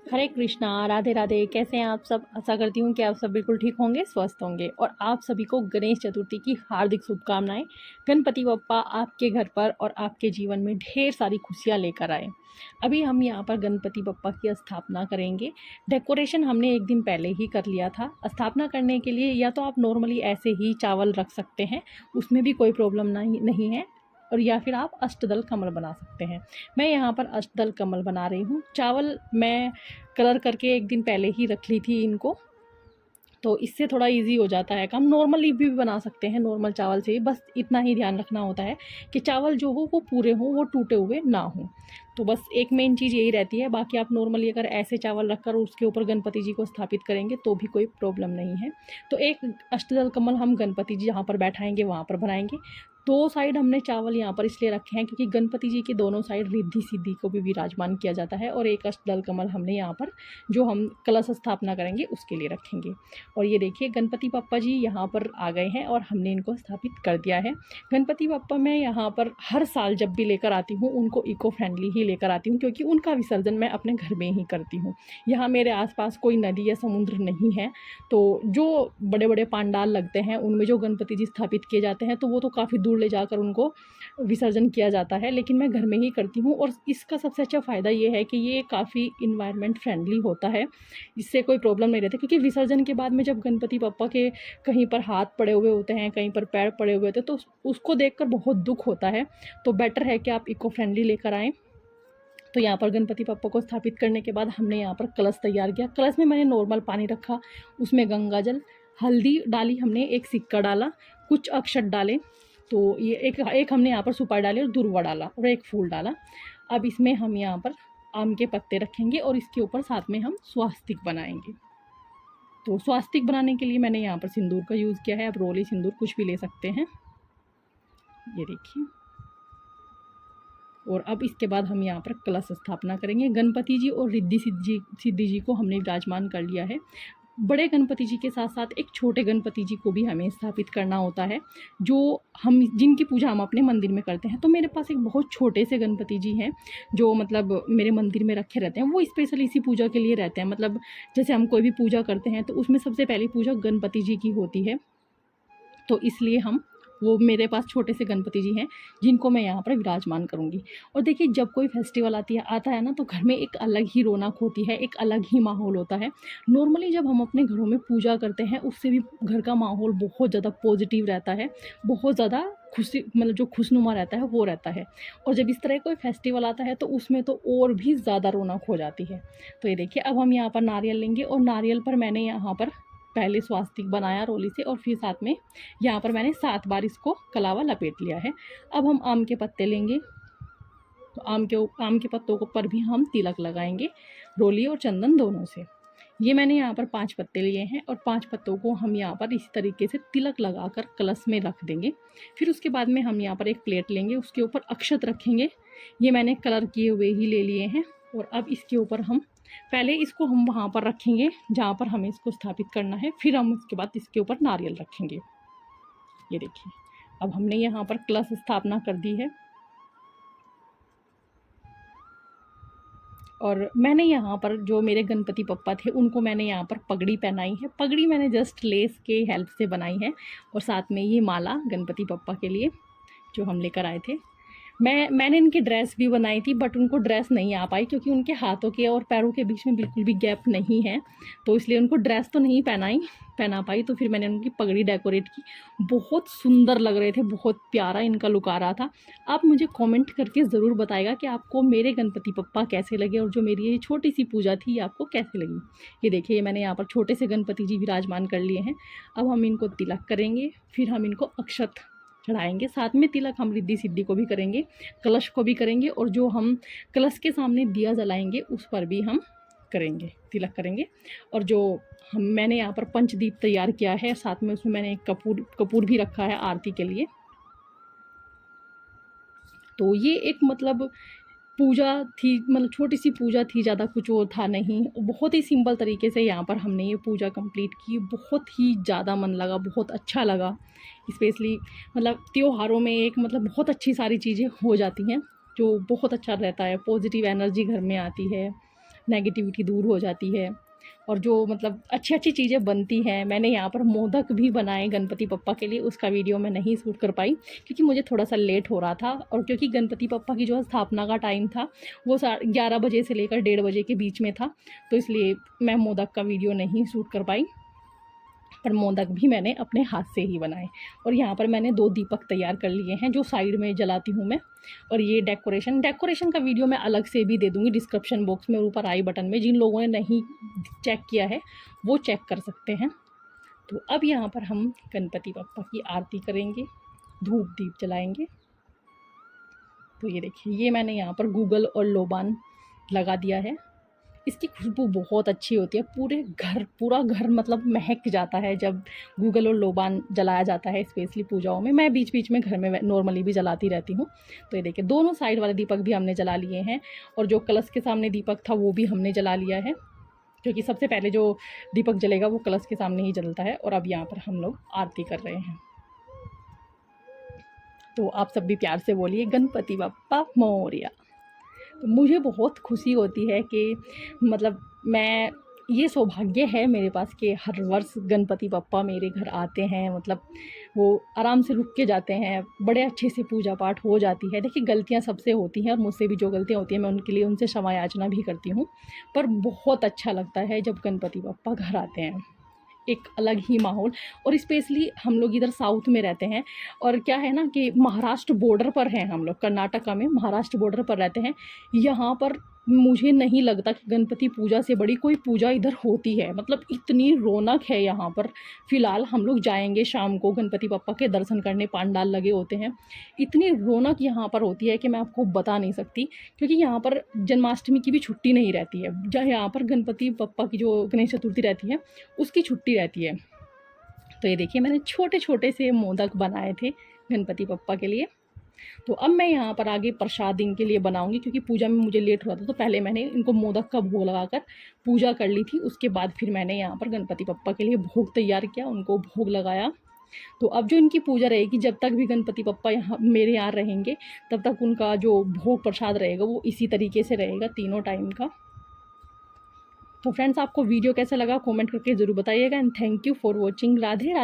हरे कृष्णा, राधे राधे। कैसे हैं आप सब? आशा करती हूँ कि आप सब बिल्कुल ठीक होंगे, स्वस्थ होंगे। और आप सभी को गणेश चतुर्थी की हार्दिक शुभकामनाएं। गणपति बप्पा आपके घर पर और आपके जीवन में ढेर सारी खुशियाँ लेकर आए। अभी हम यहाँ पर गणपति बप्पा की स्थापना करेंगे। डेकोरेशन हमने एक दिन पहले ही कर लिया था। स्थापना करने के लिए या तो आप नॉर्मली ऐसे ही चावल रख सकते हैं, उसमें भी कोई प्रॉब्लम नहीं है, और या फिर आप अष्टदल कमल बना सकते हैं। मैं यहाँ पर अष्टदल कमल बना रही हूँ। चावल मैं कलर करके एक दिन पहले ही रख ली थी इनको, तो इससे थोड़ा इजी हो जाता है काम। नॉर्मली भी बना सकते हैं, नॉर्मल चावल से ही, बस इतना ही ध्यान रखना होता है कि चावल जो हो वो पूरे हों, वो टूटे हुए ना हों। तो बस एक मेन चीज़ यही रहती है। बाकी आप नॉर्मली अगर ऐसे चावल रखकर उसके ऊपर गणपति जी को स्थापित करेंगे तो भी कोई प्रॉब्लम नहीं है। तो एक अष्टदल कमल हम गणपति जी जहाँ पर बैठाएंगे वहाँ पर बनाएंगे। दो साइड हमने चावल यहाँ पर इसलिए रखे हैं क्योंकि गणपति जी के दोनों साइड रिद्धि सिद्धि को भी विराजमान किया जाता है। और एक अष्टदल कमल हमने यहाँ पर जो हम कलश स्थापना करेंगे उसके लिए रखेंगे। और ये देखिए गणपति बप्पा जी यहाँ पर आ गए हैं और हमने इनको स्थापित कर दिया है। गणपति बप्पा मैं यहाँ पर हर साल जब भी लेकर आती हूँ उनको इको फ्रेंडली ही लेकर आती हूँ, क्योंकि उनका विसर्जन मैं अपने घर में ही करती हूँ। यहाँ मेरे आसपास कोई नदी या समुद्र नहीं है, तो जो बड़े बड़े पंडाल लगते हैं उनमें जो गणपति जी स्थापित किए जाते हैं तो वो तो काफ़ी दूर ले जाकर उनको विसर्जन किया जाता है, लेकिन मैं घर में ही करती हूँ। और इसका सबसे अच्छा फ़ायदा ये है कि ये काफ़ी इन्वायरमेंट फ्रेंडली होता है, इससे कोई प्रॉब्लम नहीं रहती। क्योंकि विसर्जन के बाद में जब गणपति बप्पा के कहीं पर हाथ पड़े हुए होते हैं, कहीं पर पैर पड़े हुए होते हैं, तो उसको देखकर बहुत दुख होता है। तो बेटर है कि आप इको फ्रेंडली लेकर आएँ। तो यहाँ पर गणपति बप्पा को स्थापित करने के बाद हमने यहाँ पर कलश तैयार किया। कलश में मैंने नॉर्मल पानी रखा, उसमें गंगा जल, हल्दी डाली हमने, एक सिक्का डाला, कुछ अक्षत डाले। तो ये एक हमने यहाँ पर सुपारी डाली और दुर्वा डाला और एक फूल डाला। अब इसमें हम यहाँ पर आम के पत्ते रखेंगे और इसके ऊपर साथ में हम स्वास्तिक बनाएंगे। तो स्वास्तिक बनाने के लिए मैंने यहाँ पर सिंदूर का यूज़ किया है। आप रोली सिंदूर कुछ भी ले सकते हैं, ये देखिए। और अब इसके बाद हम यहाँ पर कलश स्थापना करेंगे। गणपति जी और रिद्धि सिद्धि जी को हमने विराजमान कर लिया है। बड़े गणपति जी के साथ साथ एक छोटे गणपति जी को भी हमें स्थापित करना होता है, जो हम जिनकी पूजा हम अपने मंदिर में करते हैं। तो मेरे पास एक बहुत छोटे से गणपति जी हैं जो मतलब मेरे मंदिर में रखे रहते हैं। वो स्पेशल इसी पूजा के लिए रहते हैं। मतलब जैसे हम कोई भी पूजा करते हैं तो उसमें सबसे पहली पूजा गणपति जी की होती है, तो इसलिए हम वो मेरे पास छोटे से गणपति जी हैं जिनको मैं यहाँ पर विराजमान करूँगी। और देखिए जब कोई फेस्टिवल आता है ना, तो घर में एक अलग ही रौनक होती है, एक अलग ही माहौल होता है। नॉर्मली जब हम अपने घरों में पूजा करते हैं उससे भी घर का माहौल बहुत ज़्यादा पॉजिटिव रहता है, बहुत ज़्यादा खुशी, मतलब जो खुशनुमा रहता है वो रहता है। और जब इस तरह कोई फेस्टिवल आता है तो उसमें तो और भी ज़्यादा रौनक हो जाती है। तो ये देखिए अब हम यहाँ पर नारियल लेंगे और नारियल पर मैंने यहाँ पर पहले स्वास्तिक बनाया रोली से, और फिर साथ में यहाँ पर मैंने 7 बार इसको कलावा लपेट लिया है। अब हम आम के पत्ते लेंगे, तो आम के पत्तों को पर भी हम तिलक लगाएंगे, रोली और चंदन दोनों से। ये मैंने यहाँ पर 5 पत्ते लिए हैं और 5 पत्तों को हम यहाँ पर इसी तरीके से तिलक लगाकर कलश में रख देंगे। फिर उसके बाद में हम यहाँ पर एक प्लेट लेंगे, उसके ऊपर अक्षत रखेंगे। ये मैंने कलर किए हुए ही ले लिए हैं। और अब इसके ऊपर हम पहले इसको हम वहाँ पर रखेंगे जहाँ पर हमें इसको स्थापित करना है, फिर हम उसके बाद इसके ऊपर नारियल रखेंगे। ये देखिए अब हमने यहाँ पर कलश स्थापना कर दी है। और मैंने यहाँ पर जो मेरे गणपति बप्पा थे उनको मैंने यहाँ पर पगड़ी पहनाई है। पगड़ी मैंने जस्ट लेस के हेल्प से बनाई है, और साथ में ये माला गणपति बप्पा के लिए जो हम लेकर आए थे। मैंने इनकी ड्रेस भी बनाई थी, बट उनको ड्रेस नहीं आ पाई क्योंकि उनके हाथों के और पैरों के बीच में बिल्कुल भी गैप नहीं है, तो इसलिए उनको ड्रेस तो नहीं पहना पाई। तो फिर मैंने उनकी पगड़ी डेकोरेट की। बहुत सुंदर लग रहे थे, बहुत प्यारा इनका लुक आ रहा था। आप मुझे कमेंट करके ज़रूर बताएगा कि आपको मेरे गणपति बप्पा कैसे लगे और जो मेरी ये छोटी सी पूजा थी ये आपको कैसे लगी। ये देखिए मैंने यहाँ पर छोटे से गणपति जी विराजमान कर लिए हैं। अब हम इनको तिलक करेंगे, फिर हम इनको अक्षत चढ़ाएंगे। साथ में तिलक हम रिद्धि सिद्धि को भी करेंगे, कलश को भी करेंगे, और जो हम कलश के सामने दिया जलाएंगे उस पर भी हम करेंगे, तिलक करेंगे। और जो मैंने यहाँ पर पंचदीप तैयार किया है, साथ में उसमें मैंने एक कपूर भी रखा है आरती के लिए। तो ये एक मतलब पूजा थी, मतलब छोटी सी पूजा थी, ज़्यादा कुछ वो था नहीं। बहुत ही सिंपल तरीके से यहाँ पर हमने ये पूजा कंप्लीट की। बहुत ही ज़्यादा मन लगा, बहुत अच्छा लगा। स्पेशली मतलब त्योहारों में एक मतलब बहुत अच्छी सारी चीज़ें हो जाती हैं जो बहुत अच्छा रहता है, पॉजिटिव एनर्जी घर में आती है। नेगेटिविटी दूर हो जाती है और जो मतलब अच्छी अच्छी चीज़ें बनती हैं। मैंने यहाँ पर मोदक भी बनाए गणपति बप्पा के लिए, उसका वीडियो मैं नहीं शूट कर पाई क्योंकि मुझे थोड़ा सा लेट हो रहा था और क्योंकि गणपति बप्पा की जो स्थापना का टाइम था वो 11 बजे से लेकर 1:30 बजे के बीच में था, तो इसलिए मैं मोदक का वीडियो नहीं शूट कर पाई। पर मोदक भी मैंने अपने हाथ से ही बनाए। और यहाँ पर मैंने 2 दीपक तैयार कर लिए हैं जो साइड में जलाती हूँ मैं। और ये डेकोरेशन का वीडियो मैं अलग से भी दे दूँगी डिस्क्रिप्शन बॉक्स में और ऊपर आई बटन में। जिन लोगों ने नहीं चेक किया है वो चेक कर सकते हैं। तो अब यहाँ पर हम गणपति बप्पा की आरती करेंगे, धूप दीप जलाएंगे। तो ये देखिए, ये मैंने यहाँ पर गूगल और लोबान लगा दिया है। इसकी खुशबू बहुत अच्छी होती है, पूरा घर मतलब महक जाता है जब गूगल और लोबान जलाया जाता है, स्पेशली पूजाओं में। मैं बीच बीच में घर में नॉर्मली भी जलाती रहती हूँ। तो ये देखिए, दोनों साइड वाले दीपक भी हमने जला लिए हैं और जो कलश के सामने दीपक था वो भी हमने जला लिया है, क्योंकि सबसे पहले जो दीपक जलेगा वो कलश के सामने ही जलता है। और अब यहाँ पर हम लोग आरती कर रहे हैं। तो आप सब भी प्यार से बोलिए गणपति बप्पा मोरया। तो मुझे बहुत खुशी होती है कि मतलब मैं, ये सौभाग्य है मेरे पास कि हर वर्ष गणपति बप्पा मेरे घर आते हैं। मतलब वो आराम से रुक के जाते हैं, बड़े अच्छे से पूजा पाठ हो जाती है। देखिए, गलतियां सबसे होती हैं और मुझसे भी जो गलतियां होती हैं मैं उनके लिए उनसे क्षमा याचना भी करती हूँ। पर बहुत अच्छा लगता है जब गणपति बप्पा घर आते हैं, एक अलग ही माहौल। और स्पेशली हम लोग इधर साउथ में रहते हैं और क्या है ना कि महाराष्ट्र बॉर्डर पर हैं हम लोग, कर्नाटका में महाराष्ट्र बॉर्डर पर रहते हैं। यहाँ पर मुझे नहीं लगता कि गणपति पूजा से बड़ी कोई पूजा इधर होती है। मतलब इतनी रौनक है यहाँ पर। फ़िलहाल हम लोग जाएंगे शाम को गणपति बप्पा के दर्शन करने, पंडाल लगे होते हैं। इतनी रौनक यहाँ पर होती है कि मैं आपको बता नहीं सकती, क्योंकि यहाँ पर जन्माष्टमी की भी छुट्टी नहीं रहती है। जहाँ यहाँ पर गणपति बप्पा की जो गणेश चतुर्थी रहती है उसकी छुट्टी रहती है। तो ये देखिए, मैंने छोटे छोटे से मोदक बनाए थे गणपति बप्पा के लिए। तो अब मैं यहाँ पर आगे प्रसाद इनके लिए बनाऊंगी, क्योंकि पूजा में मुझे लेट हो रहा था। तो पहले मैंने इनको मोदक का भोग लगाकर पूजा कर ली थी, उसके बाद फिर मैंने यहाँ पर गणपति बप्पा के लिए भोग तैयार किया, उनको भोग लगाया। तो अब जो इनकी पूजा रहेगी, जब तक भी गणपति बप्पा यहाँ मेरे यहाँ रहेंगे तब तक उनका जो भोग प्रसाद रहेगा वो इसी तरीके से रहेगा तीनों टाइम का। तो फ्रेंड्स, आपको वीडियो कैसा लगा कमेंट करके ज़रूर बताइएगा। And thank you for watching. Radhe Radhe.